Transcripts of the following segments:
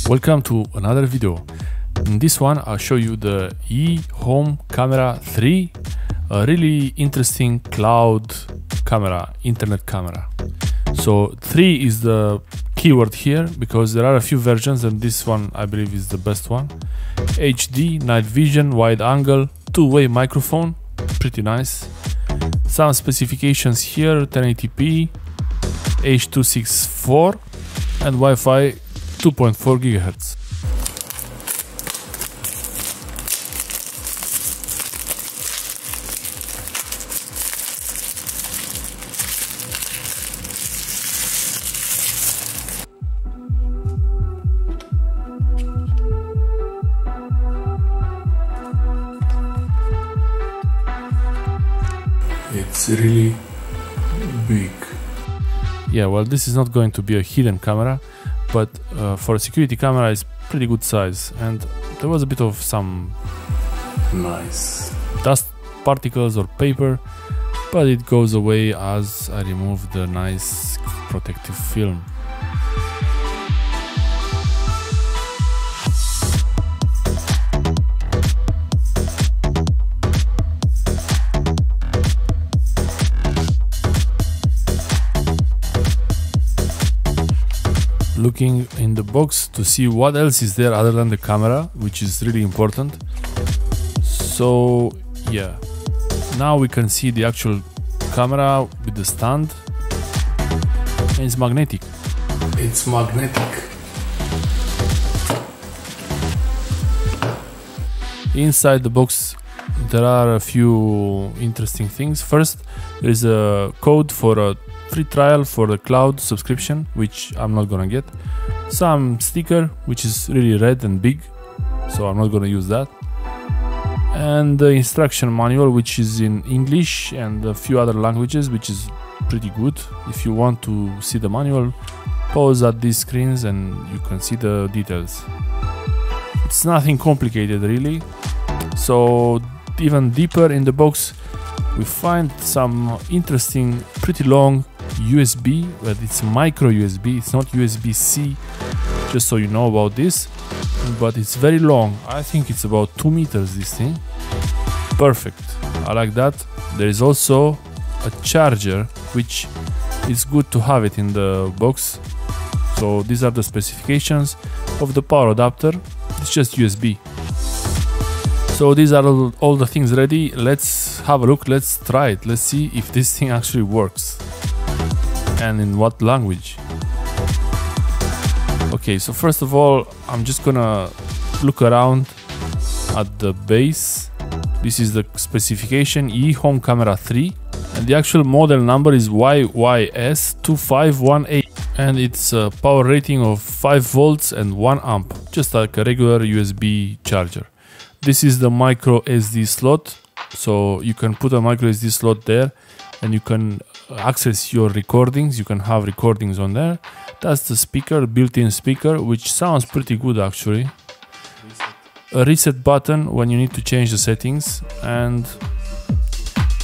Welcome to another video. In this one I'll show you the eHome Camera 3, a really interesting cloud camera, internet camera. So 3 is the keyword here because there are a few versions and this one I believe is the best one. HD, night vision, wide angle, two-way microphone, pretty nice. Some specifications here: 1080p, H.264 and Wi-Fi 2.4 GHz. It's really big. Yeah, well, this is not going to be a hidden camera, but for a security camera it's pretty good size, and there was a bit of some nice dust particles or paper, but it goes away as I remove the nice protective film. Looking in the box to see what else is there other than the camera, which is really important. So yeah, now we can see the actual camera with the stand, and it's magnetic. It's magnetic. Inside the box there are a few interesting things. First, there is a code for a free trial for the cloud subscription, which I'm not gonna get. Some sticker which is really red and big, so I'm not gonna use that. And the instruction manual, which is in English and a few other languages, which is pretty good. If you want to see the manual, pause at these screens and you can see the details. It's nothing complicated really. So even deeper in the box we find some interesting, pretty long USB, but it's micro USB, it's not USB-C, just so you know about this, but it's very long. I think it's about 2 meters, this thing. Perfect, I like that. There is also a charger, which is good to have it in the box. So these are the specifications of the power adapter. It's just USB. So these are all the things ready. Let's have a look, let's try it, let's see if this thing actually works and in what language. Okay, so first of all I'm just gonna look around at the base. This is the specification, eHome Camera 3, and the actual model number is YYS2518, and it's a power rating of 5 volts and 1 amp, just like a regular USB charger. This is the micro SD slot, so you can put a micro SD slot there and you can access your recordings. You can have recordings on there. That's the speaker, built-in speaker, which sounds pretty good actually. A reset button when you need to change the settings, and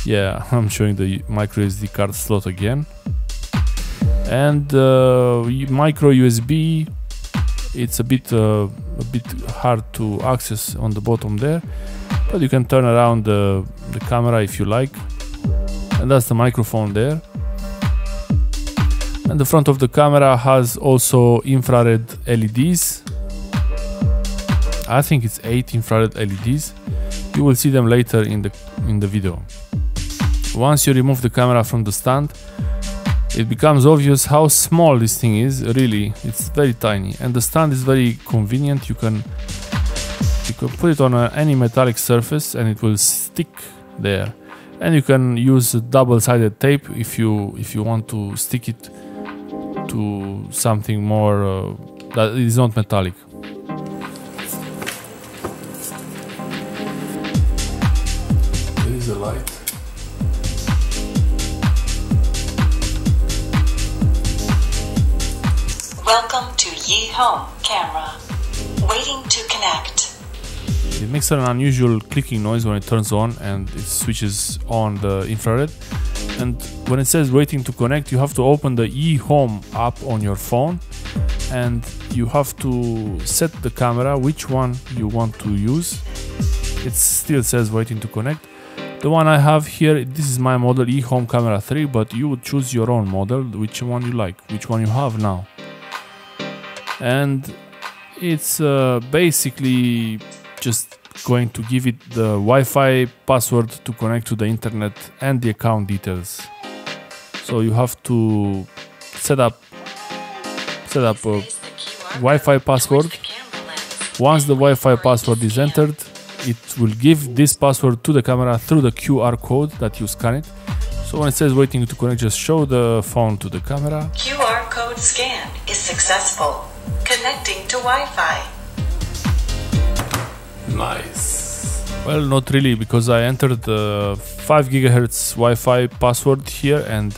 yeah, I'm showing the micro SD card slot again. And micro USB, it's a bit hard to access on the bottom there, but you can turn around the camera if you like. And that's the microphone there. And the front of the camera has also infrared LEDs. I think it's 8 infrared LEDs. You will see them later in the video. Once you remove the camera from the stand, it becomes obvious how small this thing is. Really, it's very tiny, and the stand is very convenient. You can put it on any metallic surface and it will stick there. And you can use double-sided tape if you want to stick it to something more that is not metallic. There is a light. Welcome to eHome Camera. Waiting to connect. It makes an unusual clicking noise when it turns on and it switches on the infrared. And when it says waiting to connect, you have to open the eHome app on your phone and you have to set the camera which one you want to use. It still says waiting to connect. The one I have here, this is my model eHome Camera 3, but you would choose your own model, which one you like, which one you have now. And it's basically just going to give it the Wi-Fi password to connect to the internet and the account details. So you have to set up a Wi-Fi password. Once the Wi-Fi password is entered, it will give this password to the camera through the QR code that you scan it. So when it says waiting to connect, just show the phone to the camera. QR code scan is successful. Connecting to Wi-Fi. Nice. Well, not really, because I entered the 5 GHz Wi-Fi password here, and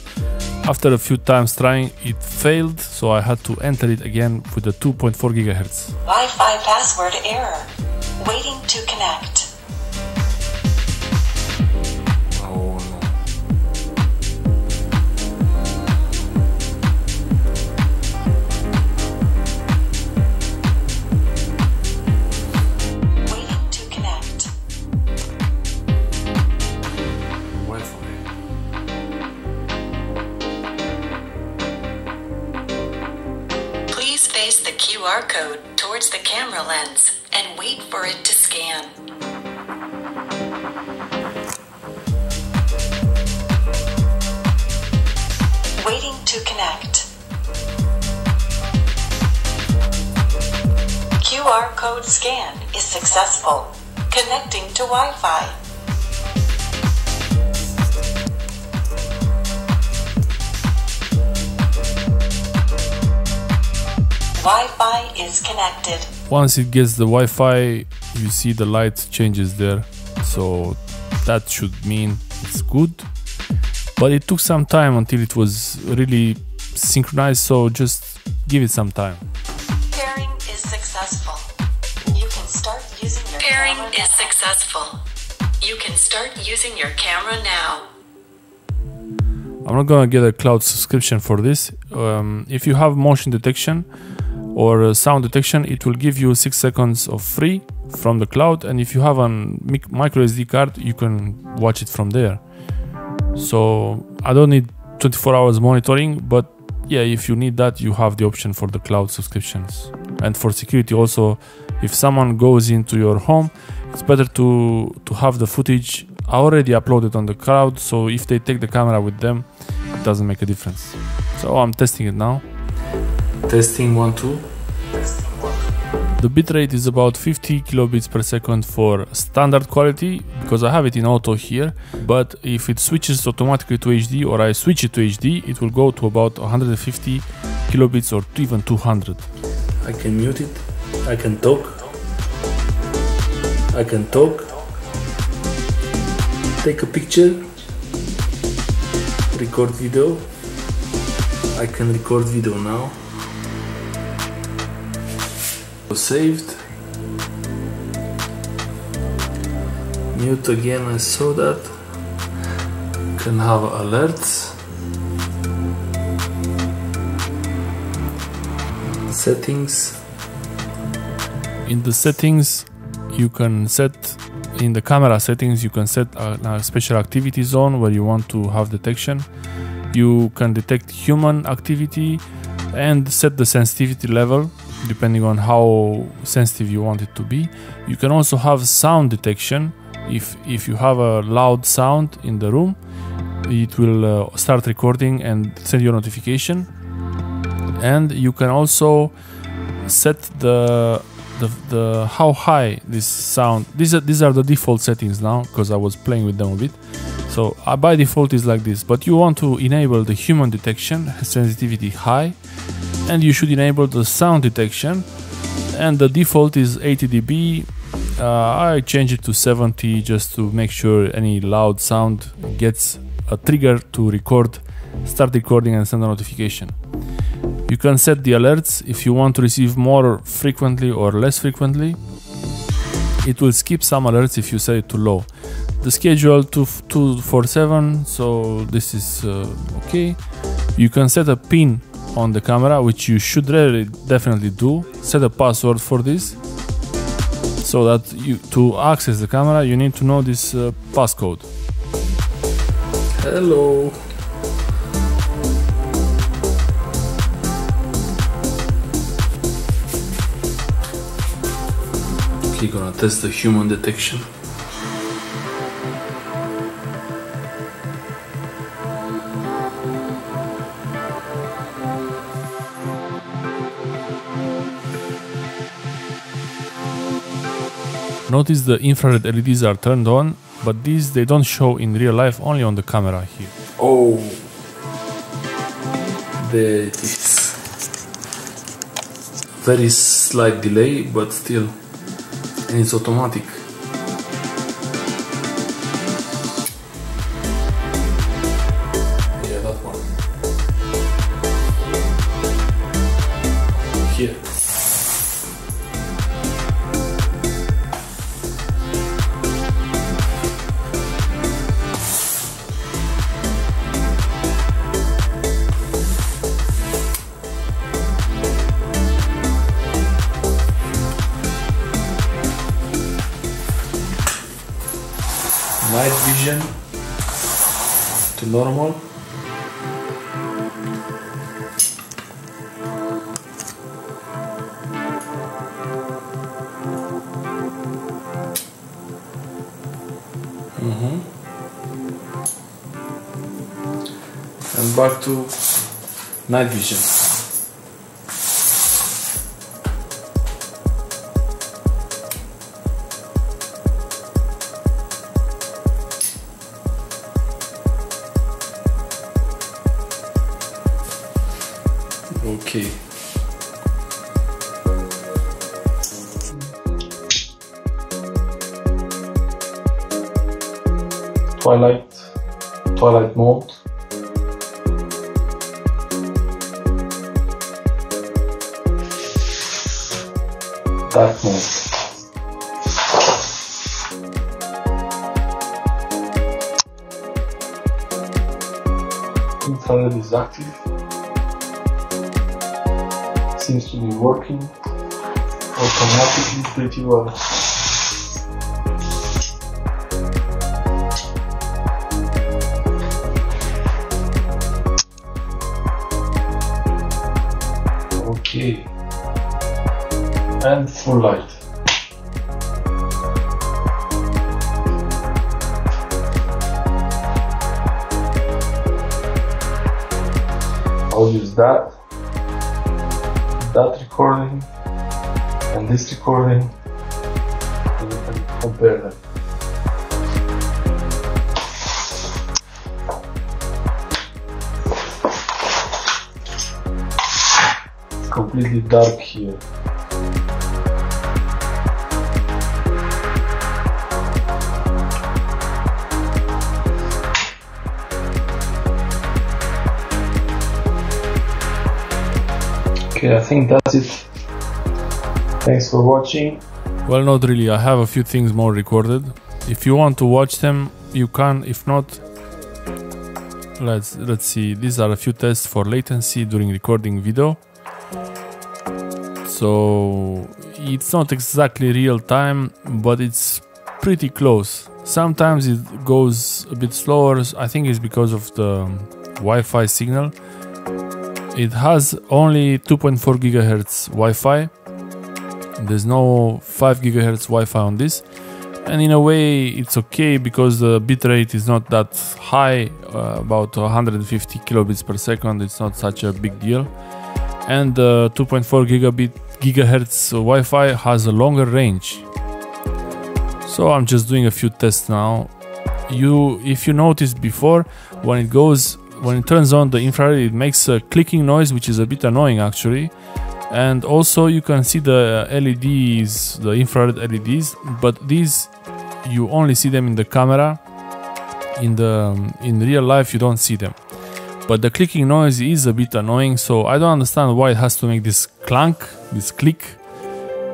after a few times trying, it failed, so I had to enter it again with the 2.4 GHz. Wi-Fi password error. Waiting to connect. Oh no. Waiting to connect. Wi-Fi. Please face the QR code towards the camera lens and wait for it to scan. Waiting to connect. QR code scan is successful. Connecting to Wi-Fi. Wi-Fi is connected. Once it gets the Wi-Fi, you see the light changes there, so that should mean it's good. But it took some time until it was really synchronized, so just give it some time. Pairing is successful. You can start using your Pairing camera is now. successful. You can start using your camera now. I'm not gonna get a cloud subscription for this. If you have motion detection or sound detection, it will give you 6 seconds of free from the cloud, and if you have a micro SD card, you can watch it from there. So I don't need 24 hours monitoring, but yeah, if you need that, you have the option for the cloud subscriptions. And for security also, if someone goes into your home, it's better to have the footage already uploaded on the cloud, so if they take the camera with them, it doesn't make a difference. So I'm testing it now. Testing 1, 2. The bitrate is about 50 kilobits per second for standard quality, because I have it in auto here, but if it switches automatically to HD or I switch it to HD, it will go to about 150 kilobits or even 200. I can mute it, I can talk, take a picture, record video. I can record video now. Saved. Mute again, I saw that. Can have alerts. Settings. In the settings, you can set, in the camera settings, you can set a special activity zone where you want to have detection. You can detect human activity and set the sensitivity level depending on how sensitive you want it to be. You can also have sound detection. If you have a loud sound in the room, it will start recording and send you a notification. And you can also set the how high this sound. These are the default settings now, because I was playing with them a bit. So by default is like this, but you want to enable the human detection sensitivity high, and you should enable the sound detection, and the default is 80 dB. I change it to 70 just to make sure any loud sound gets a trigger to record, start recording and send a notification. You can set the alerts if you want to receive more frequently or less frequently. It will skip some alerts if you set it to low. The schedule 247, so this is okay. You can set a pin on the camera, which you should really definitely do. Set a password for this, so that to access the camera you need to know this passcode. Hello. Okay, gonna test the human detection. Notice the infrared LEDs are turned on, but these they don't show in real life, only on the camera here. Oh, there it is. Very slight delay, but still, and it's automatic. Yeah, that one. Here. Night vision to normal. And back to night vision. Okay. Twilight mode. Dark mode. Infrared is active. Seems to be working automatically pretty well. Okay, and full light. I'll use that recording and this recording, and you can compare them. It's completely dark here. Okay, I think that's it. Thanks for watching. Well, not really. I have a few things more recorded. If you want to watch them, you can. If not, let's see. These are a few tests for latency during recording video. So it's not exactly real time, but it's pretty close. Sometimes it goes a bit slower. I think it's because of the Wi-Fi signal. It has only 2.4 GHz Wi-Fi. There's no 5 GHz Wi-Fi on this, and in a way it's okay because the bitrate is not that high, about 150 kilobits per second. It's not such a big deal, and the 2.4 GHz Wi-Fi has a longer range. So I'm just doing a few tests now. If you noticed before, when it turns on the infrared, it makes a clicking noise, which is a bit annoying actually. And also you can see the LEDs, the infrared LEDs, but these you only see them in the camera. In real life you don't see them. But the clicking noise is a bit annoying, so I don't understand why it has to make this clank, this click,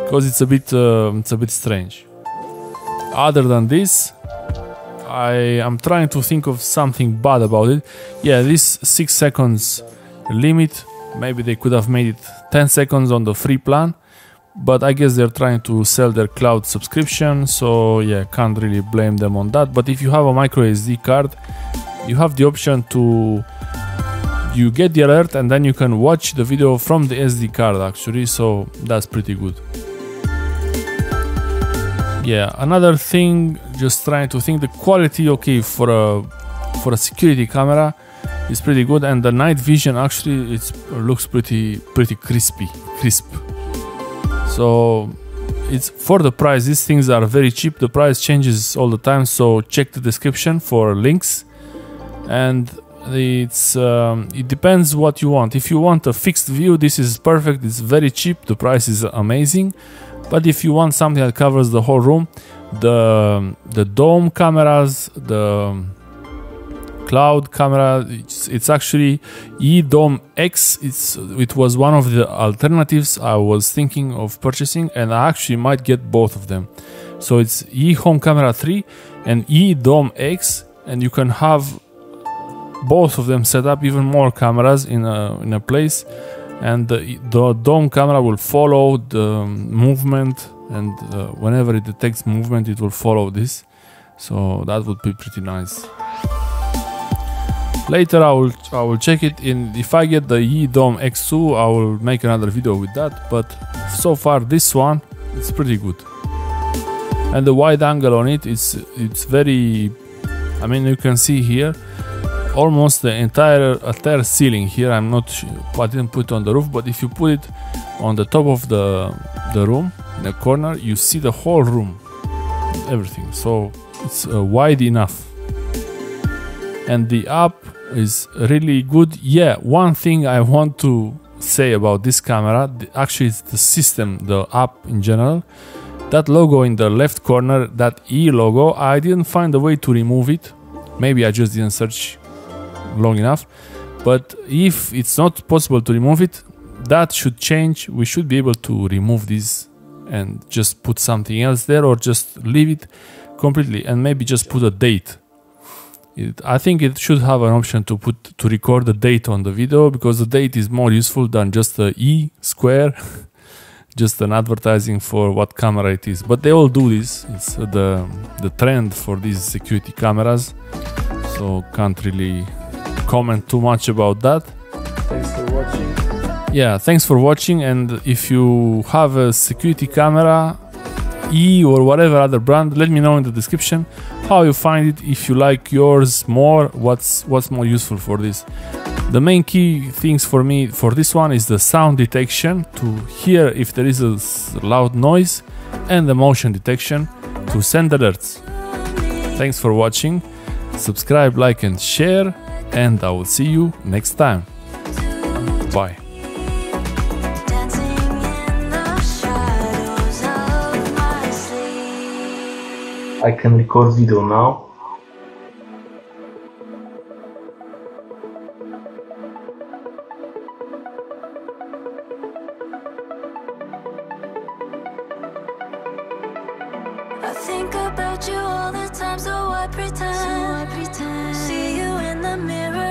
because it's a bit strange. Other than this, I am trying to think of something bad about it. Yeah, this 6 seconds limit Maybe they could have made it 10 seconds on the free plan, but I guess they're trying to sell their cloud subscription, so yeah, can't really blame them on that. But if you have a micro SD card, you have the option to, you get the alert and then you can watch the video from the SD card actually, so that's pretty good. Yeah, another thing, just trying to think, the quality, okay, for a security camera is pretty good, and the night vision actually looks pretty crisp. So it's for the price, these things are very cheap. The price changes all the time, so check the description for links. And it depends what you want. If you want a fixed view, this is perfect. It's very cheap, the price is amazing. But if you want something that covers the whole room, the dome cameras, the cloud camera, it's actually eDome X. It was one of the alternatives I was thinking of purchasing, and I actually might get both of them. So it's eHome Camera 3 and eDome X, and you can have both of them set up, even more cameras in a place, and the dome camera will follow the movement, and whenever it detects movement it will follow this, so that would be pretty nice. Later I will check it in. If I get the eDome X2, I will make another video with that, but so far this one, it's pretty good. And the wide angle on it, it's very, I mean, you can see here almost the entire ceiling here. I'm not sure, I didn't put it on the roof, but if you put it on the top of the room, in the corner, you see the whole room, everything. So it's wide enough. And the app is really good. Yeah, one thing I want to say about this camera, actually it's the system, the app in general. That logo in the left corner, that E logo, I didn't find a way to remove it. Maybe I just didn't search long enough, but if it's not possible to remove it, that should change. We should be able to remove this and just put something else there, or just leave it completely and maybe just put a date. I think it should have an option to record the date on the video, because the date is more useful than just the E square, just an advertising for what camera it is. But they all do this. It's the trend for these security cameras, so can't really comment too much about that. Thanks for watching. Yeah, thanks for watching, and if you have a security camera, E or whatever other brand, let me know in the description how you find it. If you like yours more, what's more useful for this. The main key things for me for this one is the sound detection, to hear if there is a loud noise, and the motion detection to send alerts. Thanks for watching. Subscribe, like and share, and I will see you next time. Bye. I can record video now. I think about you all the time, so I pretend. See you in the mirror.